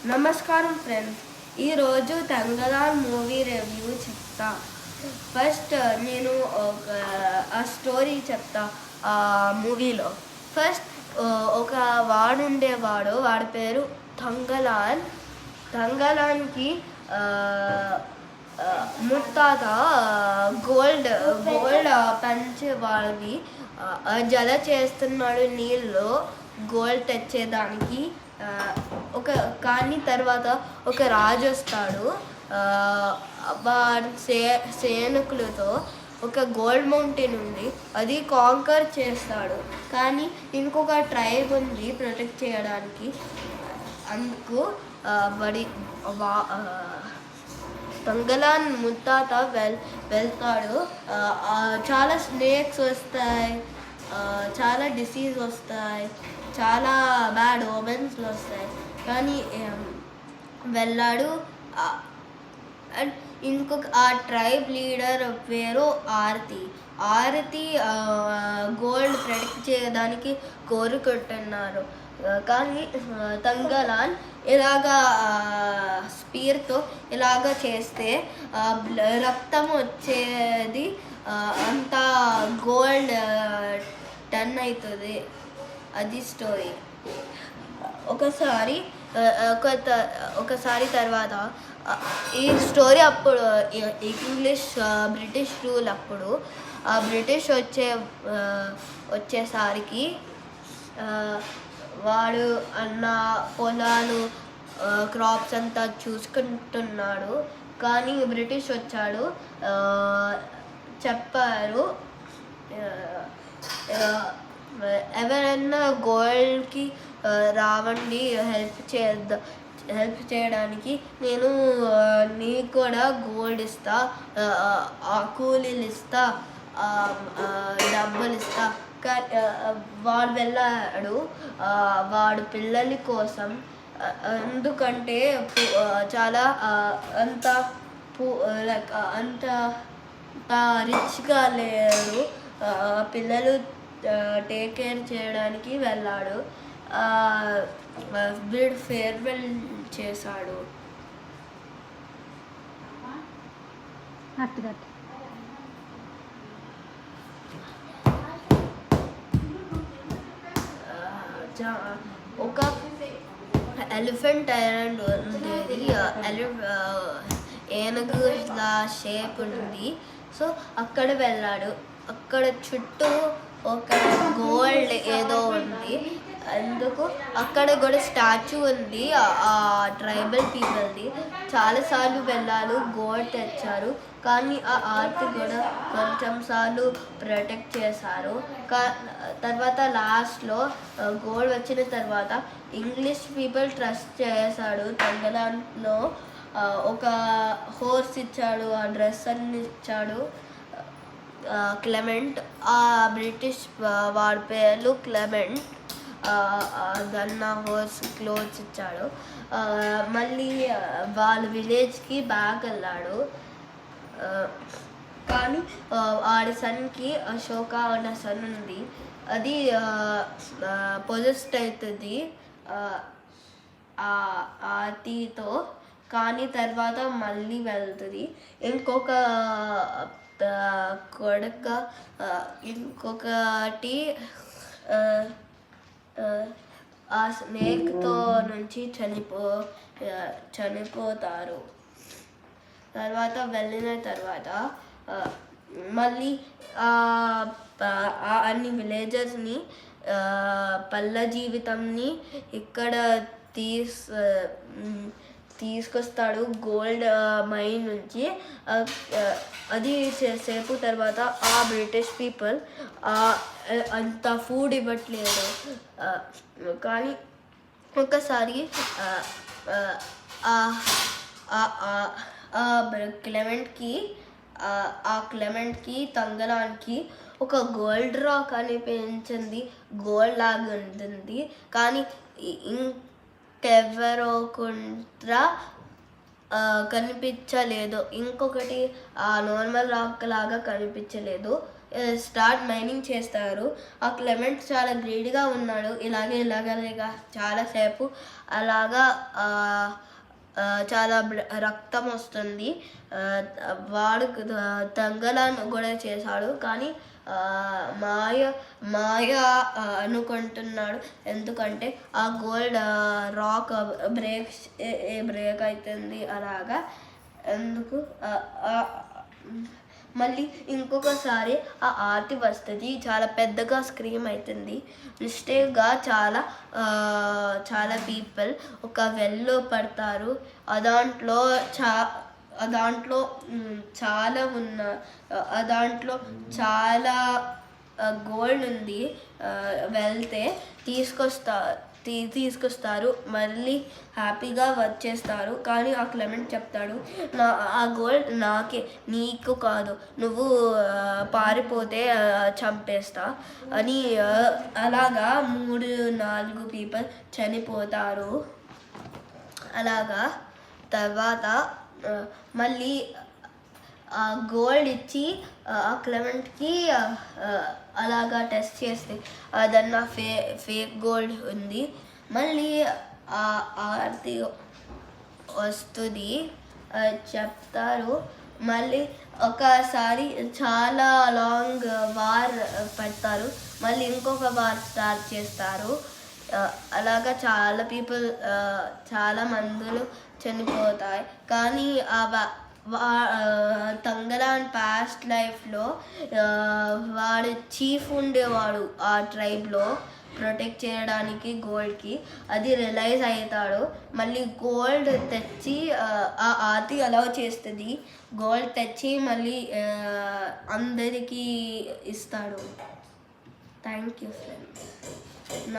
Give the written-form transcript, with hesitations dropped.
నమస్కారం ఫ్రెండ్స్, ఈరోజు Thangalaan movie review చెప్తా. ఫస్ట్ నేను ఆ స్టోరీ చెప్తా. ఆ మూవీలో ఫస్ట్ ఒక వాడుండేవాడు, వాడి పేరు తంగలాన్. తంగలాన్కి ముత్తాత గోల్డ్ పంచి వాళ్ళని జల చేస్తున్నాడు నీళ్ళు గోల్డ్ తెచ్చేదానికి. కానీ తర్వాత ఒక రాజు వస్తాడు, వాడి సైనికులతో ఒక గోల్డ్ మౌంటైన్ ఉంది, అది కాంకర్ చేస్తాడు. కానీ ఇంకొక ట్రైబ్ ఉంది ప్రొటెక్ట్ చేయడానికి. అందుకు తంగలాన్ ముత్తాత వెళ్తాడు. చాలా స్నేక్స్ వస్తాయి, చాలా డిసీజ్ వస్తాయి, చాలా బ్యాడ్ ఓమెన్స్లు వస్తాయి. కానీ వెళ్ళాడు. అండ్ ఇంకొక ఆ ట్రైబ్ లీడర్ పేరు ఆరతి గోల్డ్ ప్రొటెక్ట్ చేయడానికి కోరుకుంటున్నారు. కానీ తంగలాన్ ఇలాగా స్పీర్తో ఇలాగ చేస్తే రక్తం వచ్చేది, అంతా గోల్డ్ టర్న్ అవుతుంది. అది స్టోరీ. ఒకసారి తర్వాత ఈ స్టోరీ అప్పుడు బ్రిటిష్ రూల్ అప్పుడు బ్రిటిష్ వచ్చేసరికి వాడు అన్న పొలాలు క్రాప్స్ అంతా చూసుకుంటున్నాడు. కానీ బ్రిటిష్ వచ్చాడు, చెప్పారు ఎవరైనా గోల్డ్కి రావండి, హెల్ప్ చేయడానికి, నేను నీకు కూడా గోల్డ్ ఇస్తా, కూలీలు ఇస్తా, డబ్బులు ఇస్తా. వాడు వెళ్ళాడు వాడు పిల్లల కోసం. ఎందుకంటే చాలా అంత రిచ్గా లేరు, పిల్లలు టేక్ కేర్ చేయడానికి వెళ్ళాడు. వీడు ఫేర్వెల్ చేశాడు. ఒక ఎలిఫెంట్ ఐలాండ్ ఉండేది, ఏనుగు షేప్ ఉంది. సో అక్కడ వెళ్ళాడు. అక్కడ చుట్టూ ఒక గోల్డ్ ఏదో ఉంది, అందుకు అక్కడ కూడా స్టాచ్యూ ఉంది ఆ ట్రైబల్ పీపుల్ది. చాలాసార్లు వెళ్ళారు, గోల్డ్ తెచ్చారు. కానీ ఆ ఆర్ట్ కూడా కొంచెం సార్లు ప్రొటెక్ట్ చేశారు. తర్వాత లాస్ట్లో గోల్డ్ వచ్చిన తర్వాత ఇంగ్లీష్ పీపుల్ ట్రస్ట్ చేశాడు. తంగలాన్లో ఒక హోర్స్ ఇచ్చాడు, ఆ డ్రెస్ అన్ని ఇచ్చాడు, క్లెమెంట్. ఆ బ్రిటిష్ వాడి పేరు క్లెమెంట్. గన్న హోర్స్ క్లోత్స్ ఇచ్చాడు. మళ్ళీ వాళ్ళ విలేజ్కి బ్యాక్ వెళ్ళాడు. కానీ ఆడి సన్కి అశోక అన్న సన్ ఉంది, అది పొజెస్ట్ అవుతుంది ఆతితో. కానీ తర్వాత మళ్ళీ వెళ్తుంది. ఇంకొక ఇంకొకటి ఆ స్నేక్తో నుంచి చనిపోతారు. తర్వాత వెళ్ళిన తర్వాత మళ్ళీ అన్ని విలేజెస్ని, పల్లె జీవితంని ఇక్కడ తీసుకొస్తాడు గోల్డ్ మైన్ నుంచి. అది సేపు తర్వాత ఆ బ్రిటిష్ పీపుల్ అంత ఫుడ్ ఇవ్వట్లేదు. కానీ ఒకసారి క్లెమెంట్కి తంగలాన్కి ఒక గోల్డ్ రాక్ అనిపించింది, గోల్డ్ లాగా ఉంటుంది. కానీ ఇంకెవరో కూడా కనిపించలేదు. ఇంకొకటి నార్మల్ రాక్ లాగా కనిపించలేదు. స్టార్ట్ మైనింగ్ చేస్తారు. ఆ క్లెమెంట్ చాలా గ్రీడ్గా ఉన్నాడు. ఇలాగ చాలాసేపు అలాగా చాలా రక్తం వస్తుంది. వాడు తంగలాన్ని కూడా చేశాడు, కానీ మాయ అనుకుంటున్నాడు. ఎందుకంటే ఆ గోల్డ్ రాక్ బ్రేక్ అవుతుంది అలాగా. ఎందుకు మళ్ళీ ఇంకొకసారి ఆ ఆర్తి వస్తుంది, చాలా పెద్దగా స్క్రీమ్ అవుతుంది. మిస్టేక్గా చాలా పీపుల్ ఒక వెల్లో పడతారు. దాంట్లో చాలా గోల్డ్ ఉంది. వెళ్తే తీసుకొస్తారు, మళ్ళీ హ్యాపీగా వచ్చేస్తారు. కానీ ఆ క్లెమెంట్ చెప్తాడు, ఆ గోల్డ్ నీకు కాదు, నువ్వు పారిపోతే చంపేస్తా అని. అలాగా 3-4 పీపుల్ చనిపోతారు. అలాగా తర్వాత మళ్ళీ ఆ గోల్డ్ ఇచ్చి ఆ క్లెమెంట్కి అలాగా టెస్ట్ చేస్తే అదన్నా ఫేక్ గోల్డ్ ఉంది. మళ్ళీ ఆ ఆర్తి వస్తుంది, చెప్తారు. మళ్ళీ ఒకసారి చాలా లాంగ్ వార్ పెడతారు, మళ్ళీ ఇంకొక వార్ స్టార్ట్ చేస్తారు. అలాగా చాలా మందులు చనిపోతాయి. కానీ తంగలాన్ పాస్ట్ లైఫ్లో వాడు చీఫ్ ఉండేవాడు ఆ ట్రైబ్లో ప్రొటెక్ట్ చేయడానికి గోల్డ్కి. అది రియలైజ్ అవుతాడు. మళ్ళీ గోల్డ్ తెచ్చి ఆ ఆర్తి అలౌ చేస్తుంది. గోల్డ్ తెచ్చి మళ్ళీ అందరికీ ఇస్తాడు. Thank you friends.